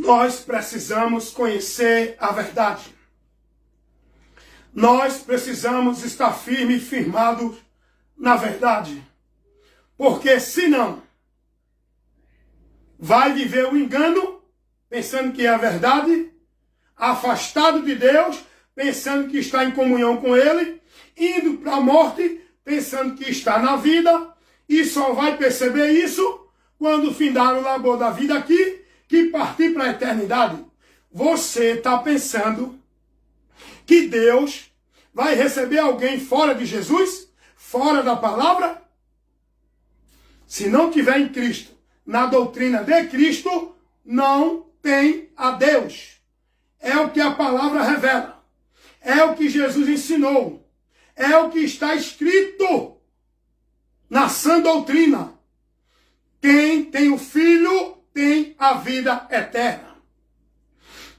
Nós precisamos conhecer a verdade. Nós precisamos estar firmes e firmados na verdade. Porque senão, vai viver o engano, pensando que é a verdade, afastado de Deus, pensando que está em comunhão com Ele, indo para a morte, pensando que está na vida, e só vai perceber isso quando findar o labor da vida aqui, que partir para a eternidade. Você está pensando que Deus vai receber alguém fora de Jesus? Fora da palavra? Se não tiver em Cristo, na doutrina de Cristo, não tem a Deus. É o que a palavra revela. É o que Jesus ensinou. É o que está escrito na sã doutrina. Quem tem o Filho tem a vida eterna.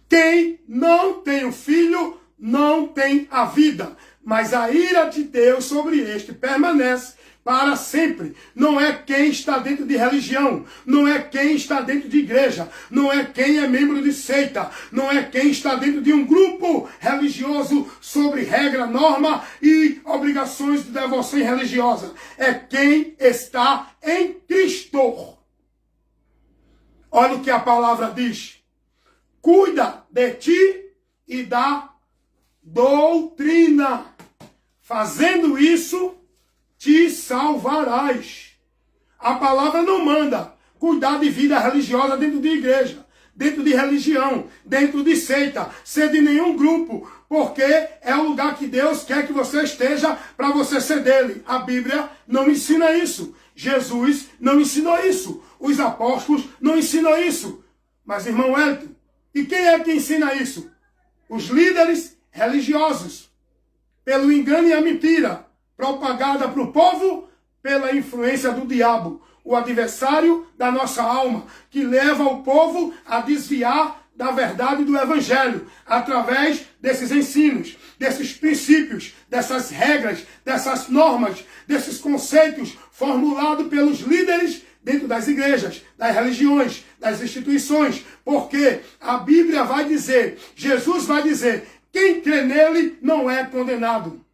Quem não tem o Filho não tem a vida. Mas a ira de Deus sobre este permanece para sempre. Não é quem está dentro de religião, não é quem está dentro de igreja, não é quem é membro de seita, não é quem está dentro de um grupo religioso sobre regra, norma e obrigações de devoção religiosa. É quem está em Cristo. Olha o que a palavra diz. Cuida de ti e da doutrina. Fazendo isso, te salvarás. A palavra não manda cuidar de vida religiosa dentro de igreja, dentro de religião, dentro de seita, ser de nenhum grupo, porque é o lugar que Deus quer que você esteja para você ser dele. A Bíblia não ensina isso. Jesus não ensinou isso. Os apóstolos não ensinam isso. Mas, irmão Wellington, e quem é que ensina isso? Os líderes religiosos. Pelo engano e a mentira, propagada para o povo pela influência do diabo, o adversário da nossa alma, que leva o povo a desviar da verdade do evangelho, através desses ensinos, desses princípios, dessas regras, dessas normas, desses conceitos formulados pelos líderes dentro das igrejas, das religiões, das instituições, porque a Bíblia vai dizer, Jesus vai dizer, quem crê nele não é condenado.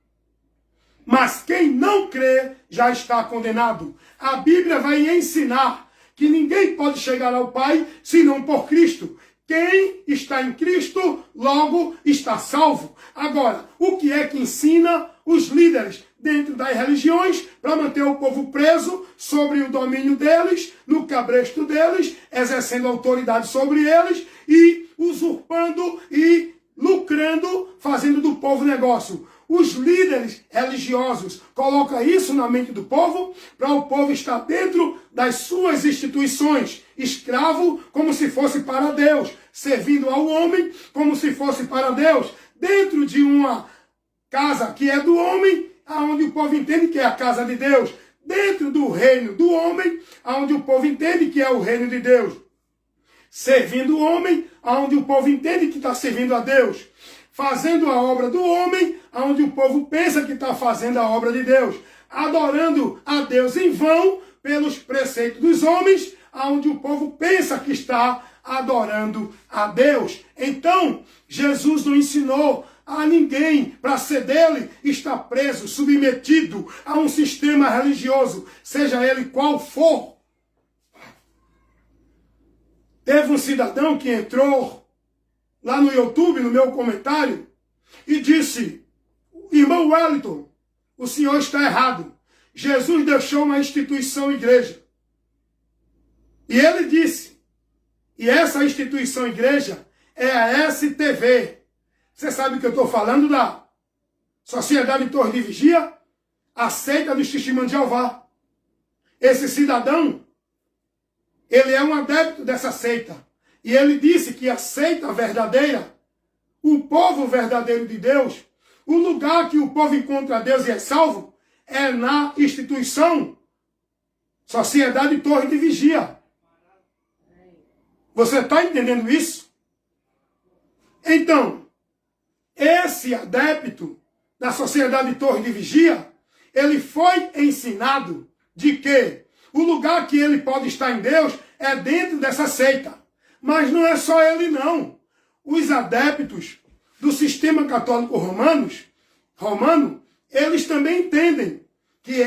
Mas quem não crê já está condenado. A Bíblia vai ensinar que ninguém pode chegar ao Pai senão por Cristo. Quem está em Cristo, logo está salvo. Agora, o que é que ensina os líderes dentro das religiões para manter o povo preso sobre o domínio deles, no cabresto deles, exercendo autoridade sobre eles e usurpando e lucrando, fazendo do povo negócio? Os líderes religiosos colocam isso na mente do povo para o povo estar dentro das suas instituições, escravo como se fosse para Deus, servindo ao homem como se fosse para Deus, dentro de uma casa que é do homem, onde o povo entende que é a casa de Deus, dentro do reino do homem, onde o povo entende que é o reino de Deus, servindo o homem, onde o povo entende que está servindo a Deus, fazendo a obra do homem, onde o povo pensa que está fazendo a obra de Deus, adorando a Deus em vão pelos preceitos dos homens, onde o povo pensa que está adorando a Deus. Então, Jesus não ensinou a ninguém para ser dele estar preso, submetido a um sistema religioso, seja ele qual for. Teve um cidadão que entrou lá no YouTube, no meu comentário, e disse, irmão Wellington, o senhor está errado. Jesus deixou uma instituição igreja. E ele disse, e essa instituição igreja é a STV. Você sabe que eu estou falando da Sociedade Torre de Vigia, a seita dos Testemunhos de Jeová. Esse cidadão, ele é um adepto dessa seita. E ele disse que a seita verdadeira, o povo verdadeiro de Deus, o lugar que o povo encontra Deus e é salvo, é na instituição Sociedade Torre de Vigia. Você está entendendo isso? Então, esse adepto da Sociedade Torre de Vigia, ele foi ensinado de que o lugar que ele pode estar em Deus é dentro dessa seita. Mas não é só ele, não. Os adeptos do sistema católico romano, eles também entendem que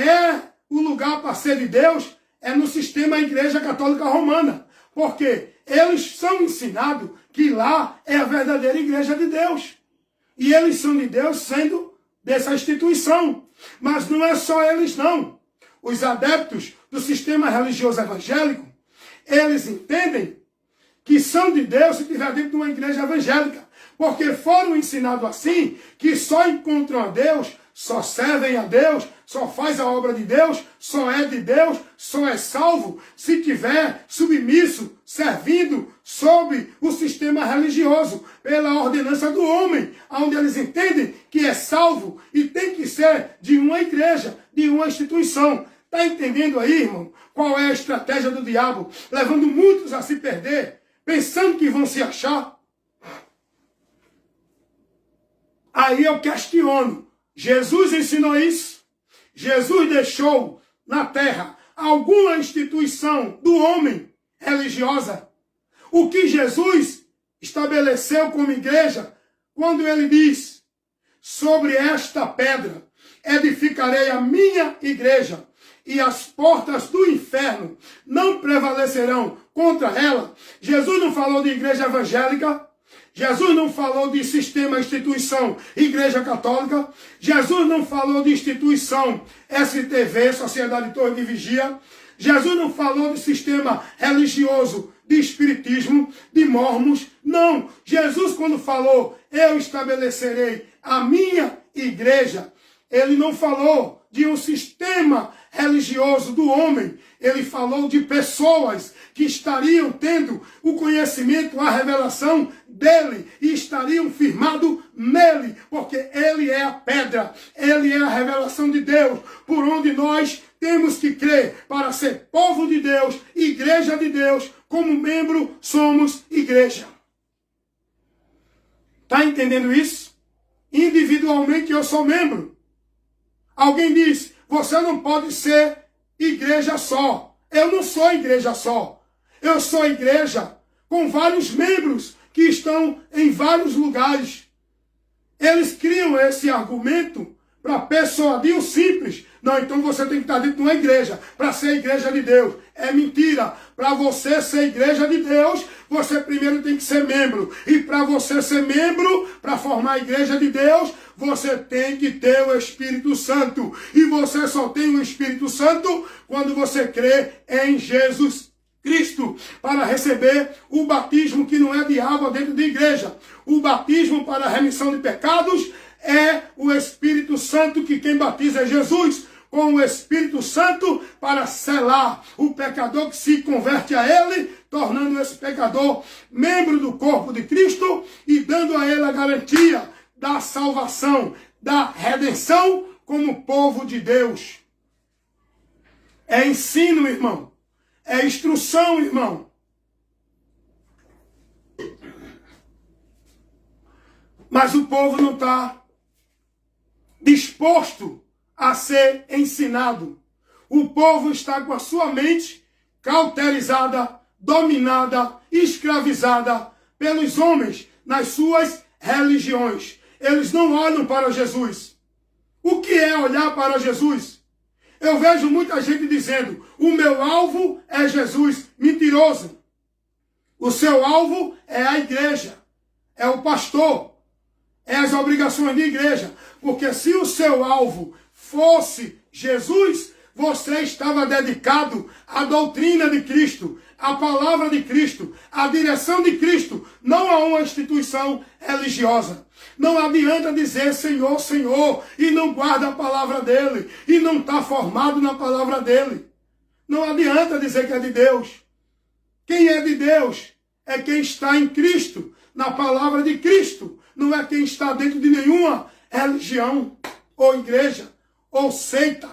o lugar para ser de Deus é no sistema Igreja Católica Romana. Porque eles são ensinados que lá é a verdadeira Igreja de Deus. E eles são de Deus sendo dessa instituição. Mas não é só eles, não. Os adeptos do sistema religioso evangélico, eles entendem que são de Deus se estiver dentro de uma igreja evangélica. Porque foram ensinados assim, que só encontram a Deus, só servem a Deus, só faz a obra de Deus, só é de Deus, só é salvo, se tiver submisso, servindo sob o sistema religioso, pela ordenança do homem, onde eles entendem que é salvo e tem que ser de uma igreja, de uma instituição. Está entendendo aí, irmão, qual é a estratégia do diabo, levando muitos a se perder, pensando que vão se achar? Aí eu questiono, Jesus ensinou isso? Jesus deixou na terra alguma instituição do homem religiosa? O que Jesus estabeleceu como igreja quando ele diz: sobre esta pedra edificarei a minha igreja e as portas do inferno não prevalecerão contra ela? Jesus não falou de igreja evangélica? Jesus não falou de sistema, instituição, igreja católica? Jesus não falou de instituição, STV, Sociedade Torre de Vigia? Jesus não falou de sistema religioso, de espiritismo, de mormons? Não. Jesus, quando falou, eu estabelecerei a minha igreja, ele não falou de um sistema religioso do homem. Ele falou de pessoas que estariam tendo o conhecimento, a revelação dele e estariam firmados nele, porque ele é a pedra, ele é a revelação de Deus, por onde nós temos que crer para ser povo de Deus, igreja de Deus. Como membro, somos igreja. Está entendendo isso? Individualmente eu sou membro. Alguém diz: você não pode ser igreja só. Eu não sou igreja só. Eu sou igreja com vários membros que estão em vários lugares. Eles criam esse argumento para persuadir o simples. Não, então você tem que estar dentro de uma igreja para ser igreja de Deus. É mentira. Para você ser igreja de Deus, você primeiro tem que ser membro. E para você ser membro, para formar a igreja de Deus, você tem que ter o Espírito Santo. E você só tem o Espírito Santo quando você crê em Jesus Cristo, para receber o batismo que não é de água dentro da igreja. O batismo para a remissão de pecados é o Espírito Santo, que quem batiza é Jesus, com o Espírito Santo para selar o pecador que se converte a ele, tornando esse pecador membro do corpo de Cristo e dando a ele a garantia da salvação, da redenção como povo de Deus. É ensino, irmão. É instrução, irmão. Mas o povo não está disposto a ser ensinado. O povo está com a sua mente cauterizada, dominada, escravizada pelos homens nas suas religiões. Eles não olham para Jesus. O que é olhar para Jesus? Eu vejo muita gente dizendo: o meu alvo é Jesus. Mentiroso. O seu alvo é a igreja, é o pastor, é as obrigações de igreja. Porque se o seu alvo fosse Jesus, você estava dedicado à doutrina de Cristo, à palavra de Cristo, à direção de Cristo, não a uma instituição religiosa. Não adianta dizer Senhor, Senhor, e não guarda a palavra dele, e não está formado na palavra dele. Não adianta dizer que é de Deus. Quem é de Deus é quem está em Cristo, na palavra de Cristo. Não é quem está dentro de nenhuma religião, ou igreja, ou seita.